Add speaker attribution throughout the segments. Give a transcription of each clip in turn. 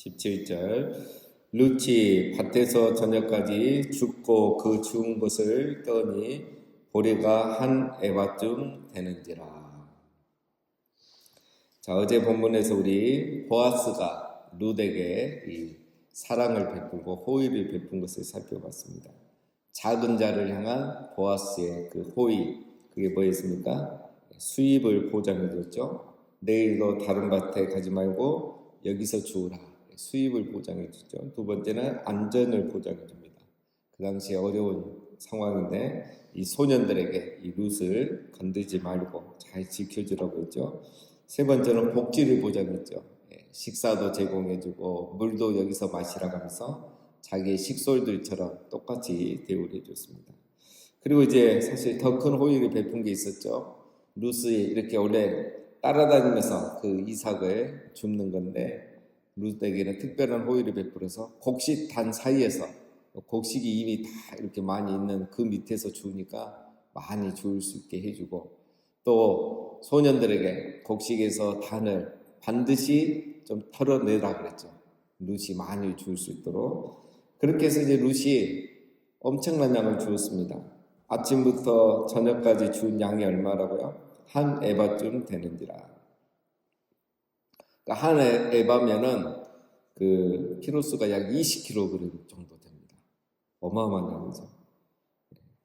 Speaker 1: 17절 룻이 밭에서 저녁까지 죽고 그 죽은 것을 떠니 보리가 한 에바쯤 되는지라. 자, 어제 본문에서 우리 보아스가 룻에게 이 사랑을 베풀고 호의를 베푼 것을 살펴봤습니다. 작은 자를 향한 보아스의 그 호의, 그게 뭐였습니까? 수입을 보장해 줬죠. 내일도 다른 밭에 가지 말고 여기서 주우라. 수입을 보장해 주죠. 두 번째는 안전을 보장해 줍니다. 그 당시에 어려운 상황인데 이 소년들에게 이 룻을 건들지 말고 잘 지켜주라고 했죠. 세 번째는 복지를 보장했죠. 식사도 제공해주고 물도 여기서 마시라고 하면서 자기의 식솔들처럼 똑같이 대우를 해줬습니다. 그리고 이제 사실 더 큰 호의를 베푼 게 있었죠. 룻이 이렇게 원래 따라다니면서 그 이삭을 줍는 건데 룻에게는 특별한 호의를 베풀어서 곡식단 사이에서 곡식이 이미 다 이렇게 많이 있는 그 밑에서 주우니까 많이 주울 수 있게 해주고, 또 소년들에게 곡식에서 단을 반드시 좀 털어내라 그랬죠. 룻이 많이 주울 수 있도록. 그렇게 해서 이제 룻이 엄청난 양을 주었습니다. 아침부터 저녁까지 주운 양이 얼마라고요? 한 에바쯤 되는지라. 그러니까 한 에바면은 그 키로수가 약 20kg 정도 됩니다. 어마어마한 양이죠.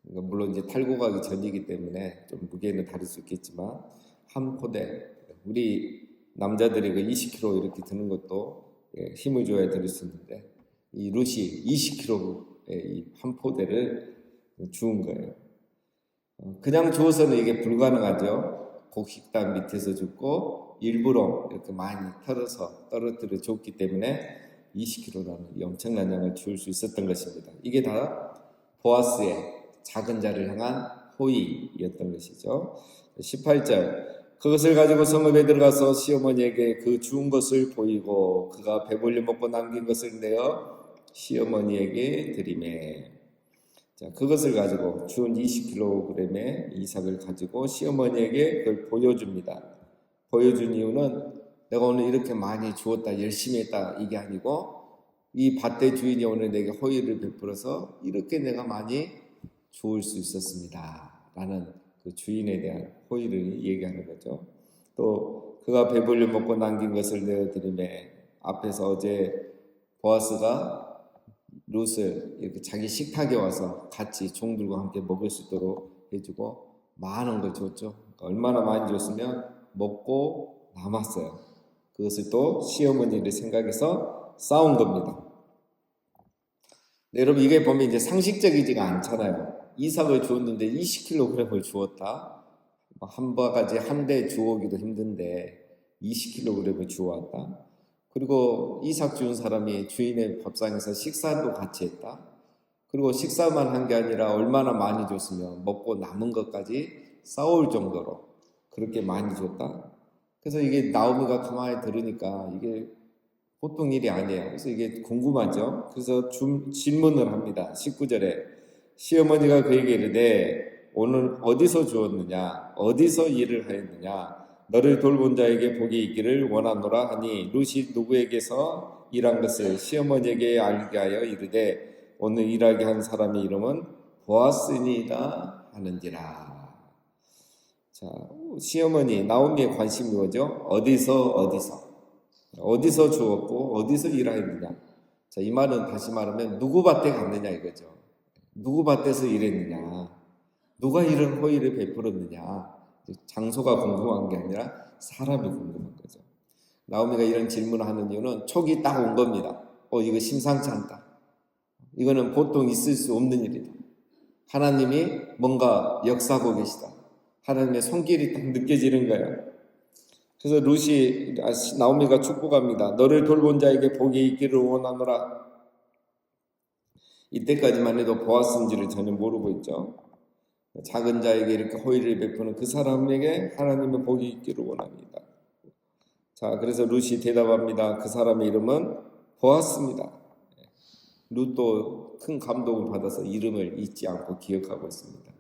Speaker 1: 그러니까 물론 이제 탈고 가기 전이기 때문에 좀 무게는 다를 수 있겠지만 한 포대, 우리 남자들이 그 20kg 이렇게 드는 것도 힘을 줘야 들 수 있는데 이 룻이 20kg의 한 포대를 주운 거예요. 그냥 주어서는 이게 불가능하죠. 곡식단 밑에서 줍고 일부러 이렇게 많이 털어서 떨어뜨려 줬기 때문에 20kg라는 이 엄청난 양을 주울 수 있었던 것입니다. 이게 다 보아스의 작은 자를 향한 호의였던 것이죠. 18절 그것을 가지고 성읍에 들어가서 시어머니에게 그 주운 것을 보이고 그가 배불리 먹고 남긴 것을 내어 시어머니에게 드리매. 자, 그것을 가지고 주운 20kg의 이삭을 가지고 시어머니에게 그걸 보여줍니다. 보여준 이유는 내가 오늘 이렇게 많이 주었다, 열심히 했다 이게 아니고 이 밭의 주인이 오늘 내게 호의를 베풀어서 이렇게 내가 많이 주울 수 있었습니다 라는 그 주인에 대한 호의를 얘기하는 거죠. 또 그가 배불리 먹고 남긴 것을 내어드리매. 앞에서 어제 보아스가 룻을 이렇게 자기 식탁에 와서 같이 종들과 함께 먹을 수 있도록 해주고 많은 걸 줬죠. 그러니까 얼마나 많이 줬으면 먹고 남았어요. 그것을 또 시어머니를 생각해서 싸운 겁니다. 네, 여러분 이게 보면 이제 상식적이지가 않잖아요. 이삭을 주었는데 20kg을 주었다. 한 바가지 한 대 주오기도 힘든데 20kg을 주어왔다. 그리고 이삭 주운 사람이 주인의 밥상에서 식사도 같이 했다. 그리고 식사만 한 게 아니라 얼마나 많이 줬으면 먹고 남은 것까지 싸울 정도로 그렇게 많이 줬다. 그래서 이게 나오미가 가만히 들으니까 이게 보통 일이 아니에요. 그래서 이게 궁금하죠. 그래서 질문을 합니다. 19절에 시어머니가 그에게 이르되 오늘 어디서 주었느냐 어디서 일을 하였느냐 너를 돌본 자에게 복이 있기를 원하노라 하니 룻이 누구에게서 일한 것을 시어머니에게 알게 하여 이르되 오늘 일하게 한 사람의 이름은 보아스니이다 하는지라. 자, 시어머니 나오미의 관심이 뭐죠? 어디서 주었고 어디서 일하였느냐. 자, 이 말은 다시 말하면 누구 밭에 갔느냐 이거죠. 누구 밭에서 일했느냐, 누가 이런 호의를 베풀었느냐. 장소가 궁금한 게 아니라 사람이 궁금한 거죠. 나오미가 이런 질문을 하는 이유는 촉이 딱 온 겁니다. 이거 심상치 않다. 이거는 보통 있을 수 없는 일이다. 하나님이 뭔가 역사하고 계시다. 하나님의 손길이 딱 느껴지는 거예요. 그래서 나오미가 축복합니다. 너를 돌본 자에게 복이 있기를 원하노라. 이때까지만 해도 보아스인지를 전혀 모르고 있죠. 작은 자에게 이렇게 호의를 베푸는 그 사람에게 하나님의 복이 있기를 원합니다. 자, 그래서 룻이 대답합니다. 그 사람의 이름은 보아스입니다. 룻도 큰 감동을 받아서 이름을 잊지 않고 기억하고 있습니다.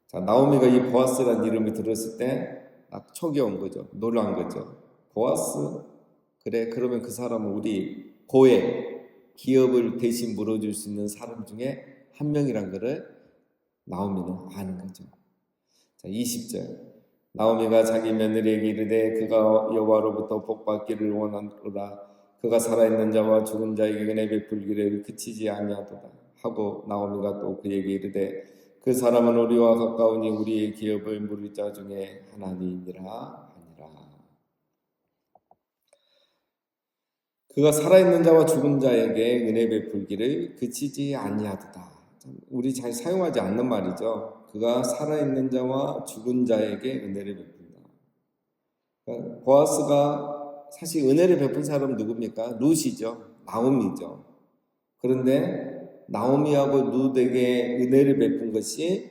Speaker 1: 자, 나오미가 이 보아스라는 이름을 들었을 때 딱 촉이 온 거죠. 놀란 거죠. 보아스? 그래, 그러면 그 사람은 우리 고액 기업을 대신 물어줄 수 있는 사람 중에 한 명이란 거를 나오미는 아는 거죠. 자, 20절. 나오미가 자기 며느리에게 이르되 그가 여호와로부터 복받기를 원하노라. 그가 살아있는 자와 죽은 자에게 은혜 베풀기를 그치지 아니하도다 하고 나오미가 또 그에게 이르되 그 사람은 우리와 가까우니 우리의 기업을 물을 자 중에 하나니니라 하니라. 그가 살아있는 자와 죽은 자에게 은혜 베풀기를 그치지 아니하도다. 우리 잘 사용하지 않는 말이죠. 그가 살아있는 자와 죽은 자에게 은혜를 베푼다. 그러니까 보아스가 사실 은혜를 베푼 사람은 누굽니까? 룻이죠. 나오미죠. 그런데 나오미하고 룻에게 은혜를 베푼 것이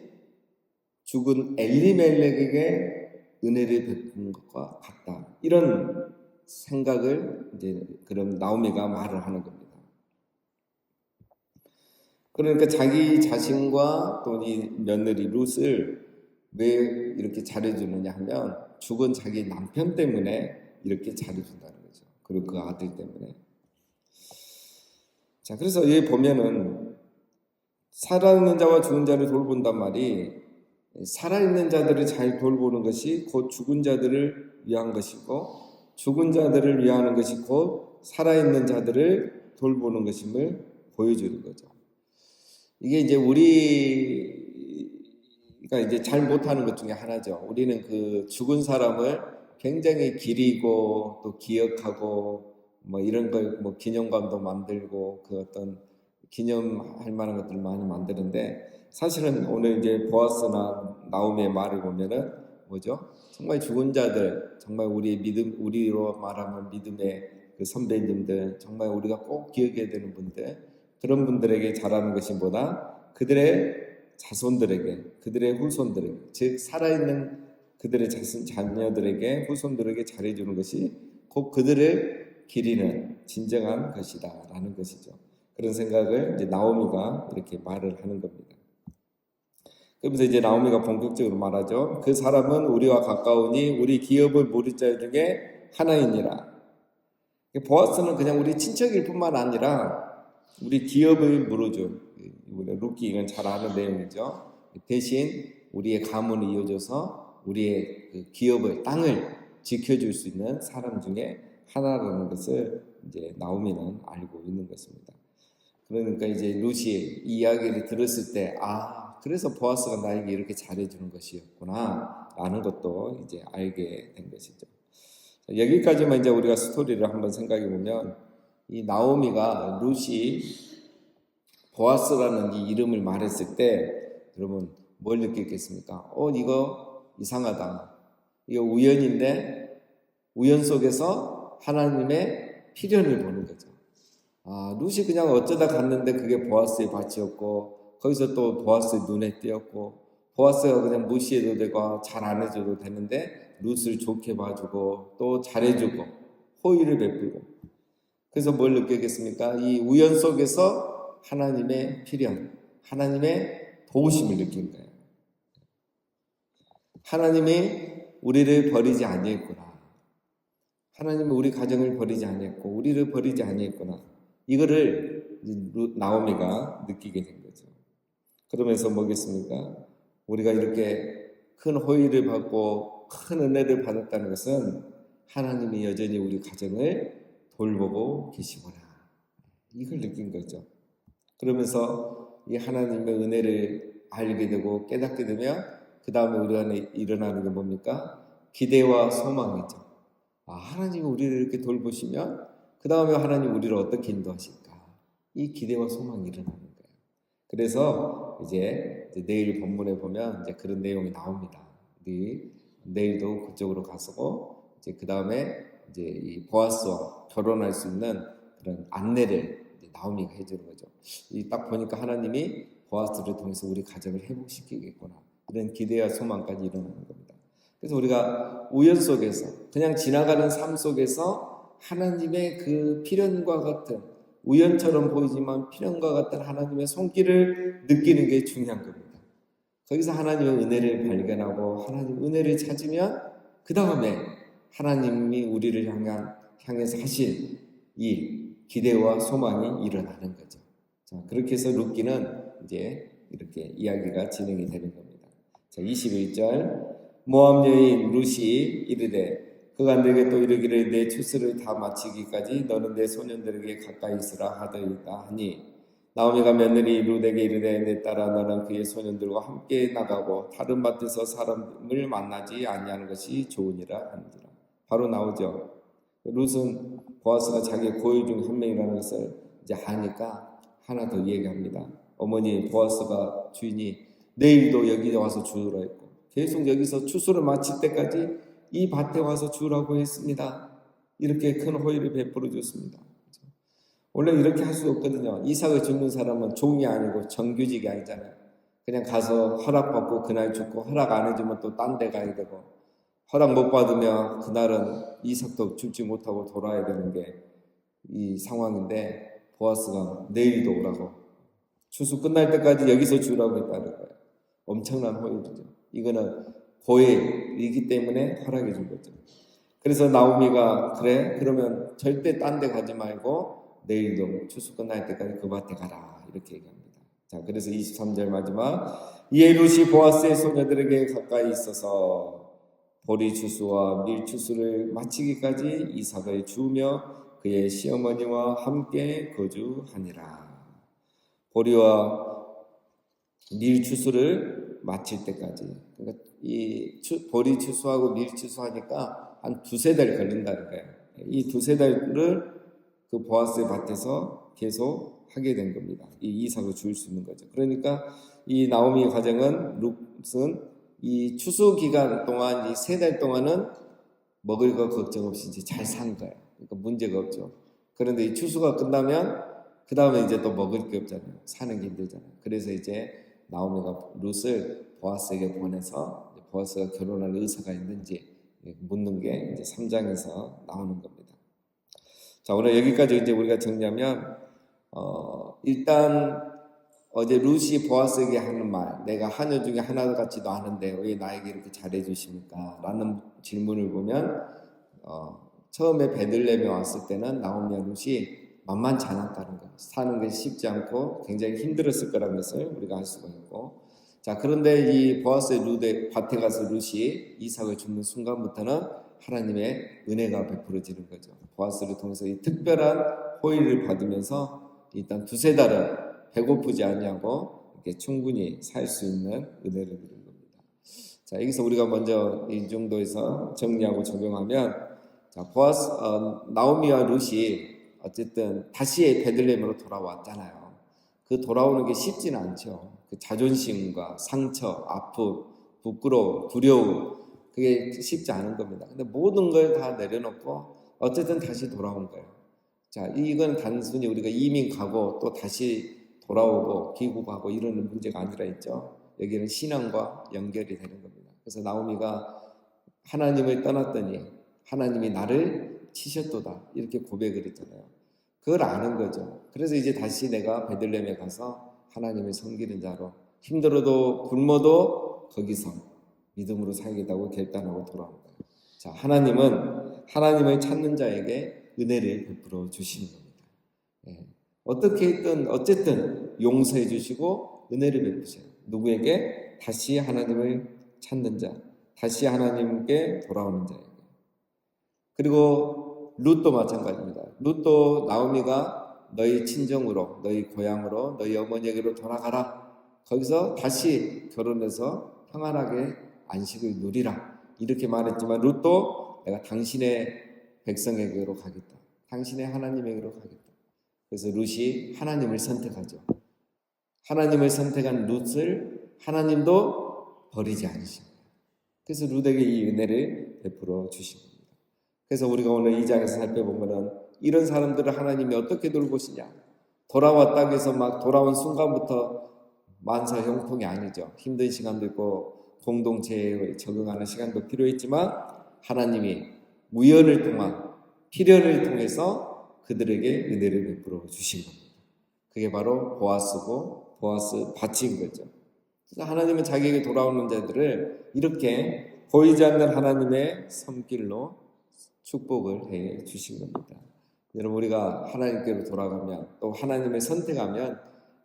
Speaker 1: 죽은 엘리멜렉에게 은혜를 베푼 것과 같다. 이런 생각을 이제 그럼 나오미가 말을 하는 겁니다. 그러니까 자기 자신과 또 이 며느리 룻을 왜 이렇게 잘해주느냐 하면 죽은 자기 남편 때문에 이렇게 잘해준다는 거죠. 그리고 그 아들 때문에. 자, 그래서 여기 보면은 살아있는 자와 죽은 자를 돌본단 말이 살아있는 자들을 잘 돌보는 것이 곧 죽은 자들을 위한 것이고 죽은 자들을 위하는 것이 곧 살아있는 자들을 돌보는 것임을 보여주는 거죠. 이게 이제 우리가 이제 잘 못하는 것 중에 하나죠. 우리는 그 죽은 사람을 굉장히 기리고 또 기억하고 뭐 이런 걸 뭐 기념관도 만들고 그 어떤 기념할 만한 것들을 많이 만드는데 사실은 오늘 이제 보아스나 나오미의 말을 보면은 뭐죠? 정말 죽은 자들, 정말 우리의 믿음, 우리로 말하면 믿음의 그 선배님들, 정말 우리가 꼭 기억해야 되는 분들, 그런 분들에게 잘하는 것이 보다 그들의 자손들에게, 그들의 후손들에게, 즉 살아있는 그들의 자녀들에게, 후손들에게 잘해주는 것이 곧 그들을 기리는 진정한 것이다라는 것이죠. 그런 생각을 이제 나오미가 이렇게 말을 하는 겁니다. 그러면서 이제 나오미가 본격적으로 말하죠. 그 사람은 우리와 가까우니 우리 기업을 모를 자 중에 하나이니라. 보아스는 그냥 우리 친척일 뿐만 아니라 우리 기업을 물어준, 루키 이건 잘 아는 내용이죠. 대신 우리의 가문을 이어줘서 우리의 그 기업을, 땅을 지켜줄 수 있는 사람 중에 하나라는 것을 이제 나오미는 알고 있는 것입니다. 그러니까 이제 룻이 이 이야기를 들었을 때, 그래서 보아스가 나에게 이렇게 잘해주는 것이었구나 라는 것도 이제 알게 된 것이죠. 여기까지만 이제 우리가 스토리를 한번 생각해 보면 이 나오미가 룻이 보아스라는 이 이름을 말했을 때 여러분 뭘 느꼈겠습니까? 이거 이상하다. 이거 우연인데 우연 속에서 하나님의 필연을 보는 거죠. 룻이 그냥 어쩌다 갔는데 그게 보아스의 밭이었고 거기서 또 보아스의 눈에 띄었고 보아스가 그냥 무시해도 되고 잘 안 해줘도 되는데 룻을 좋게 봐주고 또 잘해주고 호의를 베풀고 그래서 뭘 느끼겠습니까? 이 우연 속에서 하나님의 필연, 하나님의 도우심을 느낀 거예요. 하나님이 우리를 버리지 아니했구나. 하나님이 우리 가정을 버리지 아니했고 우리를 버리지 아니했구나. 이거를 나오미가 느끼게 된 거죠. 그러면서 뭐겠습니까? 우리가 이렇게 큰 호의를 받고 큰 은혜를 받았다는 것은 하나님이 여전히 우리 가정을 돌보고 계시구나. 이걸 느낀 거죠. 그러면서 이 하나님의 은혜를 알게 되고 깨닫게 되면 그 다음에 우리 안에 일어나는 게 뭡니까? 기대와 소망이죠. 하나님이 우리를 이렇게 돌보시면 그 다음에 하나님 우리를 어떻게 인도하실까? 이 기대와 소망이 일어나는 거예요. 그래서 이제 내일 본문에 보면 이제 그런 내용이 나옵니다. 우리 내일도 그쪽으로 가서 이제 그 다음에 이제 이 보아스와 결혼할 수 있는 그런 안내를 나오미가 해주는 거죠. 딱 보니까 하나님이 보아스를 통해서 우리 가정을 회복시키겠구나. 이런 기대와 소망까지 일어나는 겁니다. 그래서 우리가 우연 속에서 그냥 지나가는 삶 속에서 하나님의 그 필연과 같은 우연처럼 보이지만 필연과 같은 하나님의 손길을 느끼는 게 중요한 겁니다. 거기서 하나님의 은혜를 발견하고 하나님 은혜를 찾으면 그 다음에 하나님이 우리를 향한 향해서 하실 일, 기대와 소망이 일어나는 거죠. 자, 그렇게 해서 룻기는 이제 이렇게 이야기가 진행이 되는 겁니다. 자, 21절 모압 여인 룻이 이르되 그가 내게 또 이르기를 내 추수를 다 마치기까지 너는 내 소년들에게 가까이 있으라 하더이다 하니 나오미가 며느리 룻에게 이르되 내 딸아 너는 그의 소년들과 함께 나가고 다른 밭에서 사람을 만나지 아니하는 것이 좋으니라 하는지라. 바로 나오죠. 룻은 보아스가 자기의 고유 중 한 명이라는 것을 이제 하니까 하나 더 얘기합니다. 어머니 보아스가 주인이 내일도 여기 와서 주우라 했고 계속 여기서 추수를 마칠 때까지 이 밭에 와서 주우라고 했습니다. 이렇게 큰 호의를 베풀어 줬습니다. 원래 이렇게 할 수 없거든요. 이삭을 줍는 사람은 종이 아니고 정규직이 아니잖아요. 그냥 가서 허락받고 그날 죽고 허락 안 해주면 또 딴 데 가야 되고 허락 못 받으면 그날은 이삭도 줍지 못하고 돌아야 되는 게 이 상황인데 보아스가 내일도 오라고 추수 끝날 때까지 여기서 주라고 했다는 거예요. 엄청난 호의죠. 이거는 고해이기 때문에 허락해 준 거죠. 그래서 나오미가 그래 그러면 절대 딴 데 가지 말고 내일도 추수 끝날 때까지 그 밭에 가라 이렇게 얘기합니다. 자, 그래서 23절 마지막 이에 룻이 보아스의 소녀들에게 가까이 있어서 보리 추수와 밀 추수를 마치기까지 이삭을 주우며 그의 시어머니와 함께 거주하니라. 보리와 밀 추수를 마칠 때까지. 그러니까 이 보리 추수하고 밀 추수하니까 한 두세 달 걸린다는 거예요. 이 두세 달을 그 보아스의 밭에서 계속 하게 된 겁니다. 이 이삭을 줄 수 있는 거죠. 그러니까 이 나오미 가정은 룻은 이 추수 기간 동안 이 세 달 동안은 먹을 거 걱정 없이 이제 잘 산 거예요. 그러니까 문제가 없죠. 그런데 이 추수가 끝나면 그 다음에 이제 또 먹을 게 없잖아요. 사는 게 힘들잖아요. 그래서 이제 나오미가 룻을 보아스에게 보내서 보아스가 결혼할 의사가 있는지 묻는 게 이제 3장에서 나오는 겁니다. 자, 오늘 여기까지 이제 우리가 정리하면 일단 어제 룻이 보아스에게 하는 말, 내가 하녀 중에 하나 같지도 않은데 왜 나에게 이렇게 잘해 주십니까? 라는 질문을 보면 처음에 베들레헴에 왔을 때는 나오미와 룻이 만만치 않았다는 것, 사는 게 쉽지 않고 굉장히 힘들었을 거라는 것을 우리가 알 수가 있고, 자, 그런데 이 보아스의 룻의 밭에 가서 룻이 이삭을 줍는 순간부터는 하나님의 은혜가 베풀어지는 거죠. 보아스를 통해서 이 특별한 호의를 받으면서 일단 두세 달은 배고프지 아니하고 이렇게 충분히 살 수 있는 은혜를 드린 겁니다. 자, 여기서 우리가 먼저 이 정도에서 정리하고 적용하면, 자, 나오미와 룻이 어쨌든 다시 베들레헴으로 돌아왔잖아요. 그 돌아오는 게 쉽지는 않죠. 그 자존심과 상처, 아픔, 부끄러움, 두려움, 그게 쉽지 않은 겁니다. 근데 모든 걸 다 내려놓고 어쨌든 다시 돌아온 거예요. 자, 이건 단순히 우리가 이민 가고 또 다시 돌아오고 귀국하고 이러는 문제가 아니라 있죠. 여기는 신앙과 연결이 되는 겁니다. 그래서 나오미가 하나님을 떠났더니 하나님이 나를 치셨도다 이렇게 고백을 했잖아요. 그걸 아는 거죠. 그래서 이제 다시 내가 베들레헴에 가서 하나님을 섬기는 자로 힘들어도 굶어도 거기서 믿음으로 살겠다고 결단하고 돌아온 거예요. 자, 하나님은 하나님을 찾는 자에게 은혜를 베풀어 주시는 겁니다. 예. 어떻게든 어쨌든 용서해 주시고 은혜를 베푸세요. 누구에게? 다시 하나님을 찾는 자, 다시 하나님께 돌아오는 자에게. 그리고 룻도 마찬가지입니다. 룻도 나오미가 너희 친정으로, 너희 고향으로, 너희 어머니에게로 돌아가라. 거기서 다시 결혼해서 평안하게 안식을 누리라. 이렇게 말했지만 룻도 내가 당신의 백성에게로 가겠다. 당신의 하나님에게로 가겠다. 그래서 룻이 하나님을 선택하죠. 하나님을 선택한 룻을 하나님도 버리지 않으십니다. 그래서 룻에게 이 은혜를 베풀어 주신 겁니다. 그래서 우리가 오늘 이 장에서 살펴본 것은 이런 사람들을 하나님이 어떻게 돌보시냐. 돌아왔다고 해서 막 돌아온 순간부터 만사 형통이 아니죠. 힘든 시간도 있고 공동체에 적응하는 시간도 필요했지만 하나님이 우연을 통한 필연을 통해서 그들에게 은혜를 베풀어 주신 겁니다. 그게 바로 보아스고 보아스 밭인 거죠. 그래서 하나님은 자기에게 돌아오는 자들을 이렇게 보이지 않는 하나님의 손길로 축복을 해 주신 겁니다. 여러분, 우리가 하나님께로 돌아가면 또 하나님을 선택하면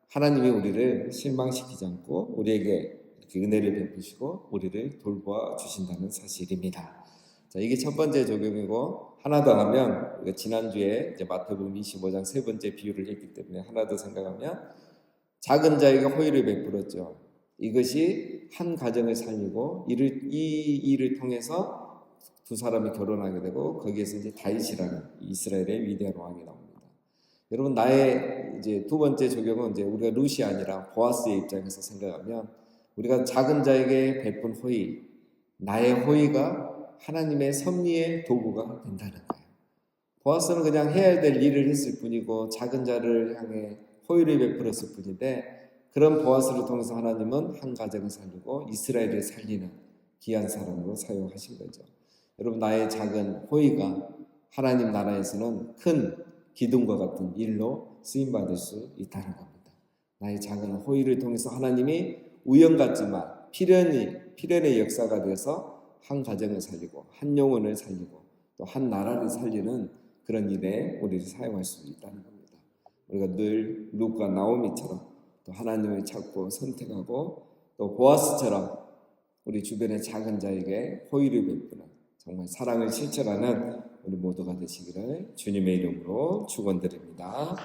Speaker 1: 하나님이 우리를 실망시키지 않고 우리에게 이렇게 은혜를 베푸시고 우리를 돌보아 주신다는 사실입니다. 자, 이게 첫 번째 적용이고, 하나 더 하면, 우리가 지난주에 이제 마태복음 25장 세 번째 비유를 했기 때문에 하나 더 생각하면, 작은 자에게 호의를 베풀었죠. 이것이 한 가정을 살리고 이 일을 통해서 두 사람이 결혼하게 되고 거기에서 이제 다윗이라는 이스라엘의 위대한 왕이 나옵니다. 여러분, 나의 이제 두 번째 적용은 이제 우리가 룻이 아니라 보아스의 입장에서 생각하면, 우리가 작은 자에게 베푼 호의, 나의 호의가 하나님의 섭리의 도구가 된다는 거예요. 보아스는 그냥 해야 될 일을 했을 뿐이고 작은 자를 향해 호의를 베풀었을 뿐인데, 그런 보아스를 통해서 하나님은 한 가정을 살리고 이스라엘을 살리는 귀한 사람으로 사용하신 거죠. 여러분, 나의 작은 호의가 하나님 나라에서는 큰 기둥과 같은 일로 쓰임받을 수 있다는 겁니다. 나의 작은 호의를 통해서 하나님이 우연 같지만 필연의 역사가 되어서 한 가정을 살리고 한 영혼을 살리고 또 한 나라를 살리는 그런 일에 우리를 사용할 수 있다는 겁니다. 우리가 늘 룻과 나오미처럼 또 하나님을 찾고 선택하고 또 보아스처럼 우리 주변의 작은 자에게 호의를 베푸는 정말 사랑을 실천하는 우리 모두가 되시기를 주님의 이름으로 축원드립니다.